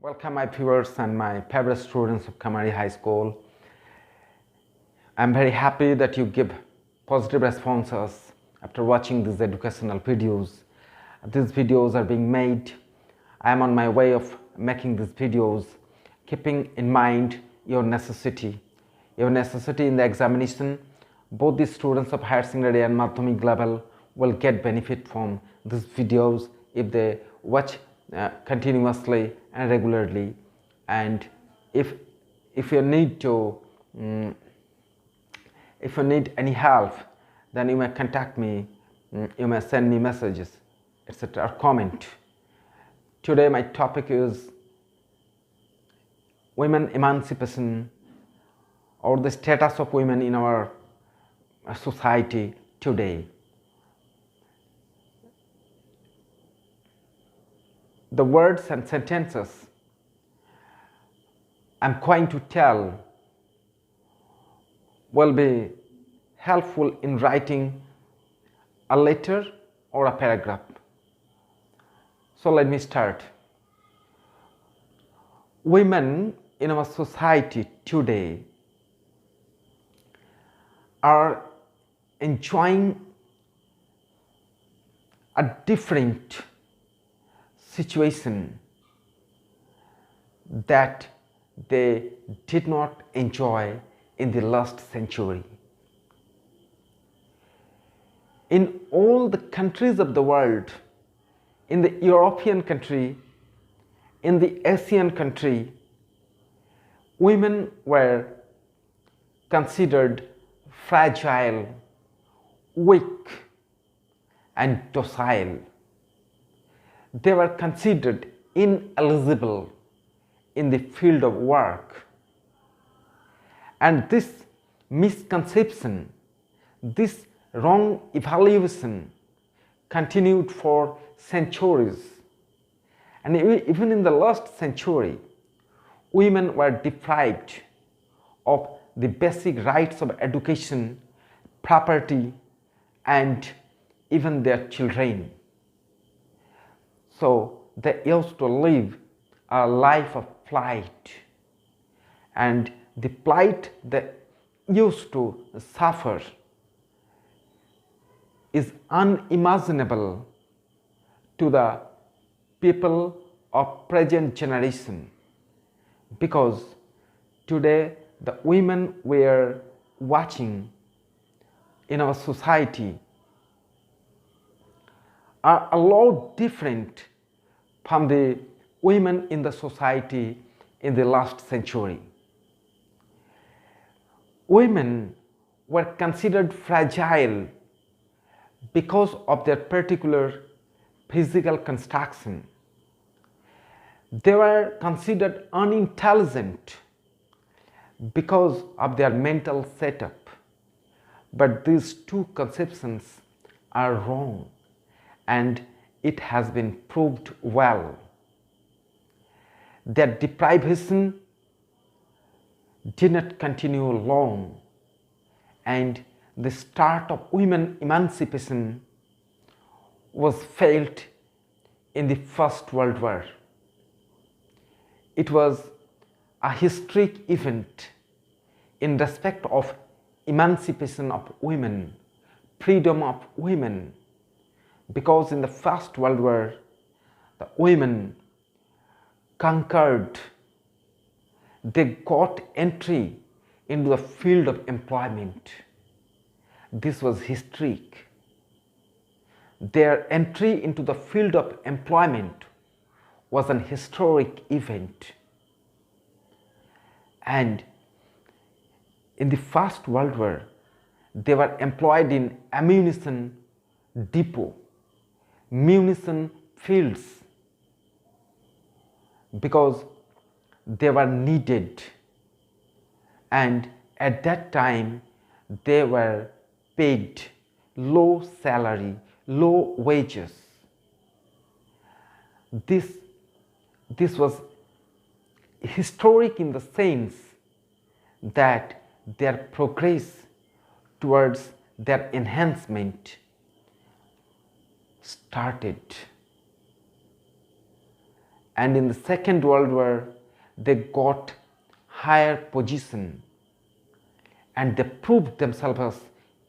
Welcome my viewers and my favorite students of Kamari High School. I'm very happy that you give positive responses after watching these educational videos. These videos are being made. I am on my way of making these videos, keeping in mind your necessity in the examination. Both the students of higher secondary and Madhyamik level will get benefit from these videos if they watch continuously and regularly. And if you need to if you need any help, then you may contact me, you may send me messages, etc., or comment. Today my topic is women emancipation, or the status of women in our society today. The words and sentences I'm going to tell will be helpful in writing a letter or a paragraph. So let me start. Women in our society today are enjoying a different situation that they did not enjoy in the last century. In all the countries of the world, in the European country, in the Asian country, women were considered fragile, weak, and docile. They were considered ineligible in the field of work. And this misconception, this wrong evaluation continued for centuries. And even in the last century, women were deprived of the basic rights of education, property, and even their children. So they used to live a life of plight, and the plight they used to suffer is unimaginable to the people of present generation, because today the women we are watching in our society are a lot different from the women in the society in the last century. Women were considered fragile because of their particular physical construction. They were considered unintelligent because of their mental setup. But these two conceptions are wrong, and it has been proved well. Their deprivation did not continue long, and the start of women emancipation was felt in the First World War. It was a historic event in respect of emancipation of women, freedom of women, because in the First World War, the women conquered, they got entry into the field of employment. This was historic. Their entry into the field of employment was an historic event. And in the First World War, they were employed in ammunition depot, munition fields, because they were needed, and at that time they were paid low salary, low wages. This was historic in the sense that their progress towards their enhancement started. and in the Second World War they got higher position and they proved themselves as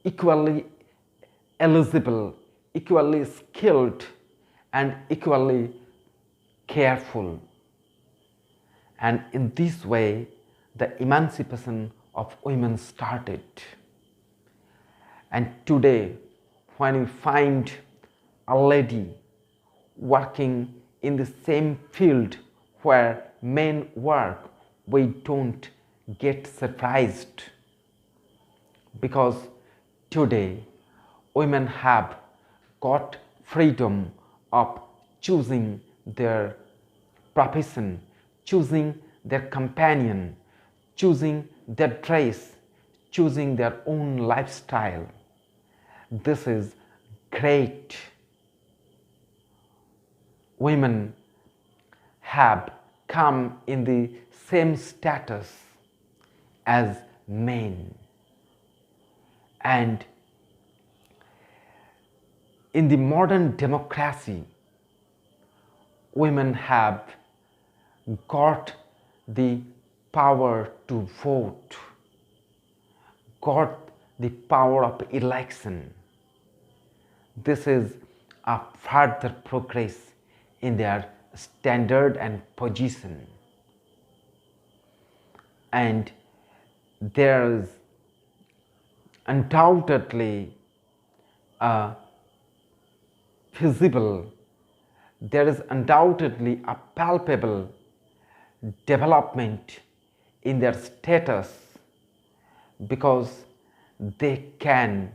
equally eligible, equally skilled, and equally careful. And in this way, the emancipation of women started. And today, when we find a lady working in the same field where men work, we don't get surprised, because today women have got freedom of choosing their profession, choosing their companion, choosing their dress, choosing their own lifestyle. This is great. Women have come in the same status as men, and in the modern democracy, women have got the power to vote, got the power of election. This is a further progress in their standard and position. And there is undoubtedly a visible, there is undoubtedly a palpable development in their status, because they can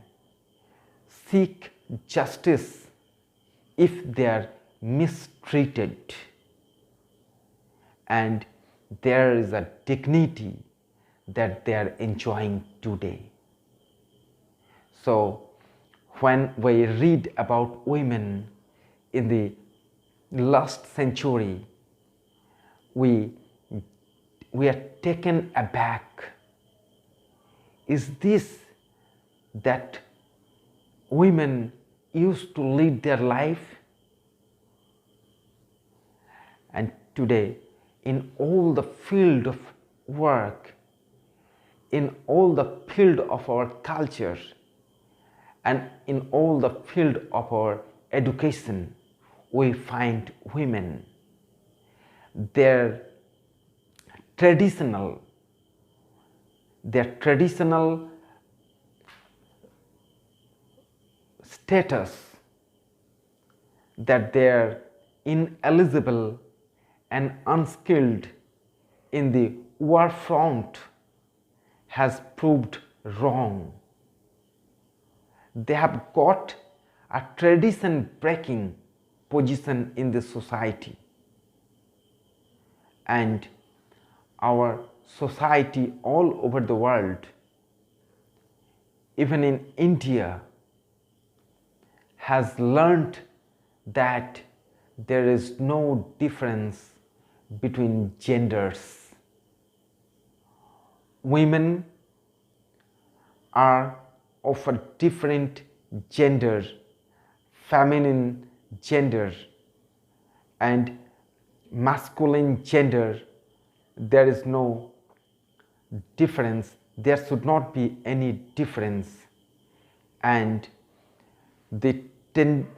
seek justice if they are mistreated, and there is a dignity that they are enjoying today. So when we read about women in the last century, we are taken aback. Is this that women used to lead their life? And today, in all the field of work, in all the field of our culture, and in all the field of our education, we find women. Their traditional status, that they are ineligible and unskilled in the war front, has proved wrong. They have got a tradition breaking position in the society, and our society all over the world, even in India, has learned that there is no difference between genders. Women are of a different gender, feminine gender, and masculine gender. There is no difference. There should not be any difference. And the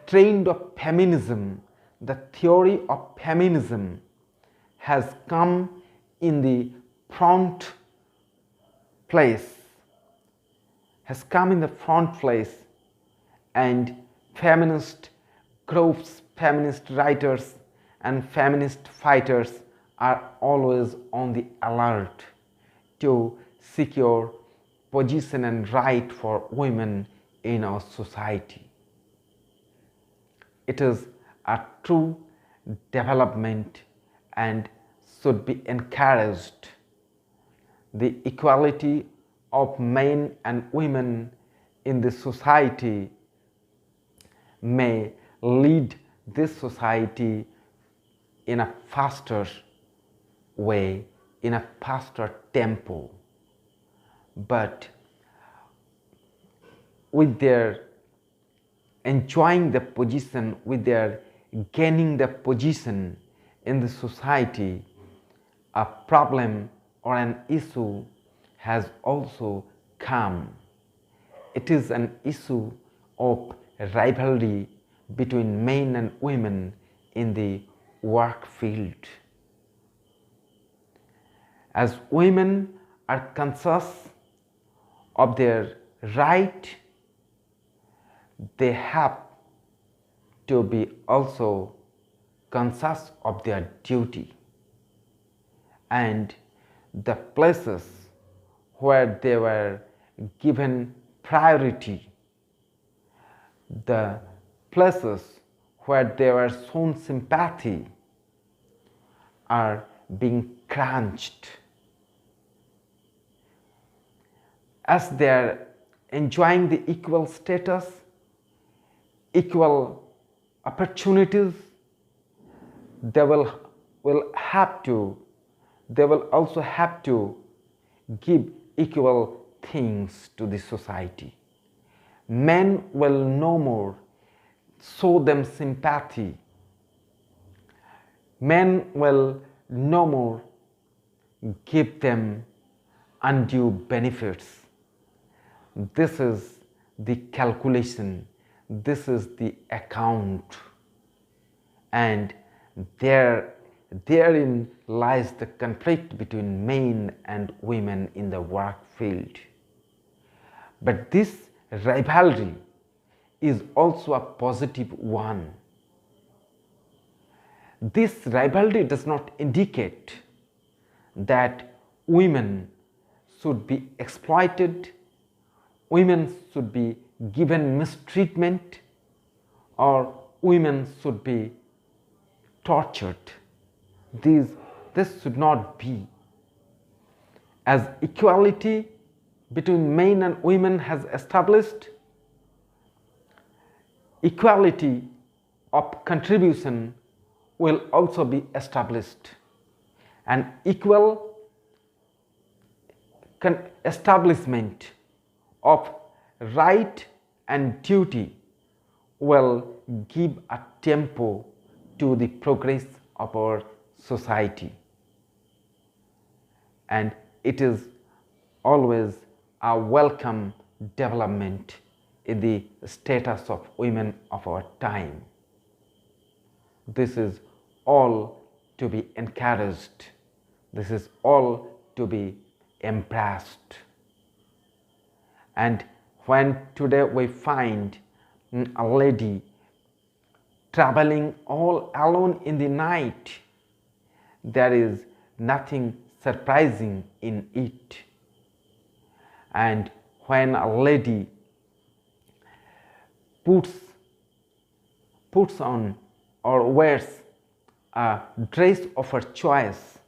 trend of feminism, the theory of feminism, has come in the front place, and feminist groups, feminist writers, and feminist fighters are always on the alert to secure position and right for women in our society. It is a true development and should be encouraged. The equality of men and women in the society may lead this society in a faster way, in a faster tempo. But with their enjoying the position, with their gaining the position, in the society, a problem or an issue has also come. It is an issue of rivalry between men and women in the work field. As women are conscious of their right, they have to be also conscious of their duty, and the places where they were given priority, the places where they were shown sympathy are being crunched. As they are enjoying the equal status, equal opportunities, they will also have to give equal things to the society. Men will no more show them sympathy. Men will no more give them undue benefits. This is the calculation, this is the account, and therein lies the conflict between men and women in the work field. But this rivalry is also a positive one. This rivalry does not indicate that women should be exploited, women should be given mistreatment, or women should be tortured. This should not be. As equality between men and women has established, equality of contribution will also be established. An equal establishment of right and duty will give a tempo to the progress of our society, and it is always a welcome development in the status of women of our time. This is all to be encouraged. This is all to be embraced. And when today we find a lady traveling all alone in the night, there is nothing surprising in it. And when a lady puts on or wears a dress of her choice,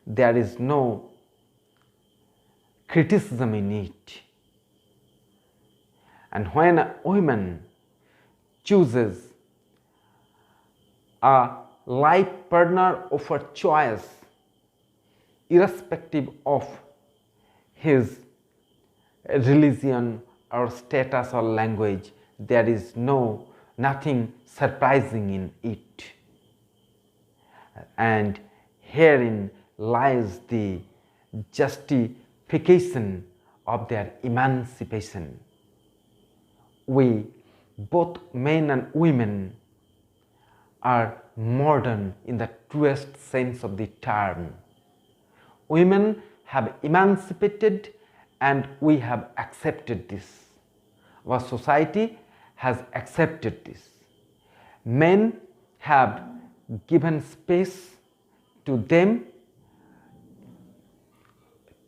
there is no criticism in it. And when a woman chooses a life partner of her choice, irrespective of his religion or status or language, there is nothing surprising in it. And herein lies the justification of their emancipation. We, both men and women, are modern in the truest sense of the term. Women have emancipated and we have accepted this. Our society has accepted this. Men have given space to them,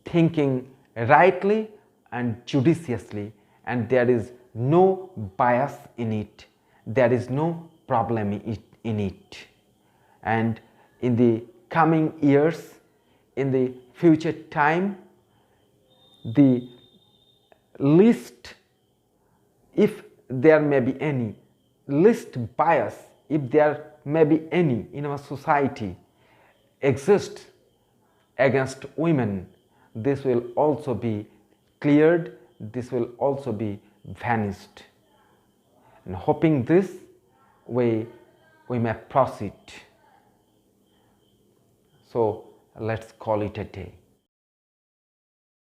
thinking rightly and judiciously, and there is no bias in it, there is no problem in it. And in the coming years, in the future time, the least, if there may be any, least bias, if there may be any in our society, exists against women, this will also be cleared, this will also be vanished. And hoping this, we may proceed. So let's call it a day.